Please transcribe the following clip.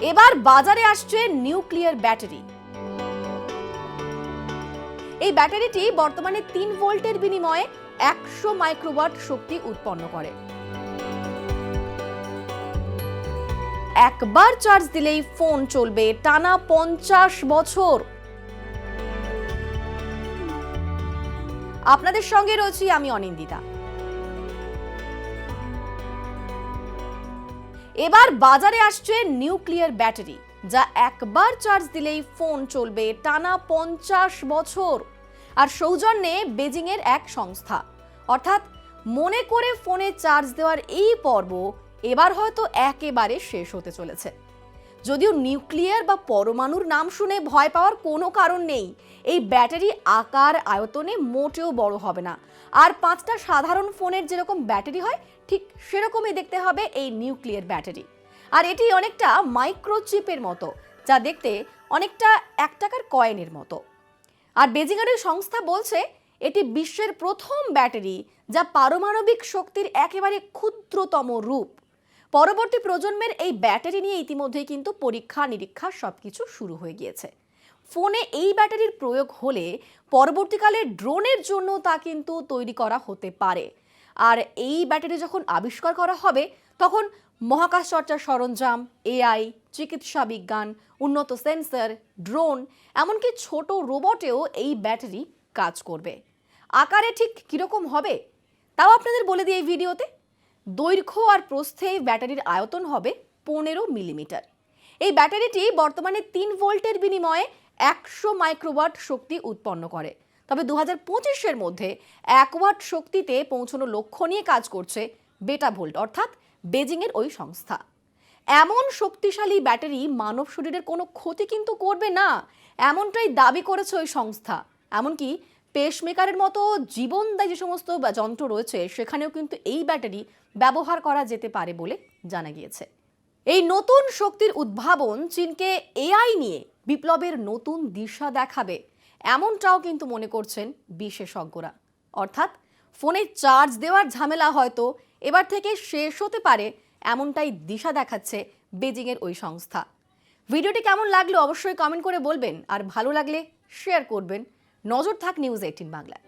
এবার বাজারে আসছে নিউক্লিয়ার ব্যাটারি। এই ব্যাটারিটি বর্তমানে 3 ভোল্টের বিনিময়ে 100 মাইক্রোওয়াট শক্তি উৎপন্ন করে। একবার চার্জ দিলেই ফোন চলবে টানা 50 বছর। আপনাদের সঙ্গে রয়েছি আমি অনিন্দিতা। এবার বাজারে আসছে নিউক্লিয়ার ব্যাটারি, যা একবার চার্জ দিলেই ফোন চলবে টানা 50 বছর। আর সৌজন্যে বেজিং এর এক সংস্থা। অর্থাৎ মনে করে ফোনে চার্জ দেওয়ার এই পর্ব এবার হয়তো একেবারে শেষ হতে চলেছে। যদিও নিউক্লিয়ার বা পরমাণুর নাম শুনে ভয় পাওয়ার কোনো কারণ নেই। এই ব্যাটারি আকার আয়তনে মোটেও বড় হবে না। আর 5টা সাধারণ ফোনের যেরকম ব্যাটারি হয় ঠিক সেরকমই দেখতে হবে এই নিউক্লিয়ার ব্যাটারি। আর এটি অনেকটা মাইক্রোচিপের মতো, যা দেখতে অনেকটা 1 টাকার কয়েনের মতো। আর বেজিংয়ের এই সংস্থা বলছে এটি বিশ্বের প্রথম ব্যাটারি যা পারমাণবিক শক্তির একেবারে ক্ষুদ্রতম রূপ। পরবর্তী প্রজন্মের এই ব্যাটারি নিয়ে ইতিমধ্যেই কিন্তু পরীক্ষা নিরীক্ষা সবকিছু শুরু হয়ে গিয়েছে। ফোনে এই ব্যাটারির প্রয়োগ হলে পরবর্তীকালে ড্রোনের জন্য তা কিন্তু তৈরি করা হতে পারে। আর এই ব্যাটারি যখন আবিষ্কার করা হবে তখন মহাকাশ চর্চার সরঞ্জাম, এআই, চিকিৎসা বিজ্ঞান, উন্নত সেন্সর, ড্রোন, এমনকি ছোট রোবটেও এই ব্যাটারি কাজ করবে। আকারে ঠিক কিরকম হবে তাও আপনাদের বলে দিই এই ভিডিওতে। দৈর্ঘ্য আর প্রস্থে ব্যাটারির আয়তন হবে 15 মিলিমিটার। এই ব্যাটারিটি বর্তমানে 3 ভোল্টের বিনিময়ে 100 মাইক্রোওয়াট শক্তি উৎপন্ন করে। তবে 2025-এর মধ্যে 1 ওয়াট শক্তিতে পৌঁছানোর লক্ষ্য নিয়ে কাজ করছে বেটা ভোল্ট, অর্থাৎ বেজিংয়ের ওই সংস্থা। এমন শক্তিশালী ব্যাটারি মানব শরীরের কোনো ক্ষতি কিন্তু করবে না, এমনটাই দাবি করেছে ওই সংস্থা। এমনকি পেসমেকারের মতো জীবনদায়ী যে সমস্ত যন্ত্র রয়েছে সেখানেও কিন্তু এই ব্যাটারি ব্যবহার করা যেতে পারে বলে জানা গিয়েছে। এই নতুন শক্তির উদ্ভাবন চীনকে এআই নিয়ে বিপ্লবের নতুন দিশা দেখাবে, এমনটাও কিন্তু মনে করছেন বিশেষজ্ঞরা। অর্থাৎ ফোনে চার্জ দেওয়ার ঝামেলা হয়তো এবার থেকে শেষ হতে পারে, এমনটাই দিশা দেখাচ্ছে বেজিংয়ের ওই সংস্থা। ভিডিওটি কেমন লাগলো অবশ্যই কমেন্ট করে বলবেন, আর ভালো লাগলে শেয়ার করবেন। নজর থাক নিউজ 18 বাংলায়।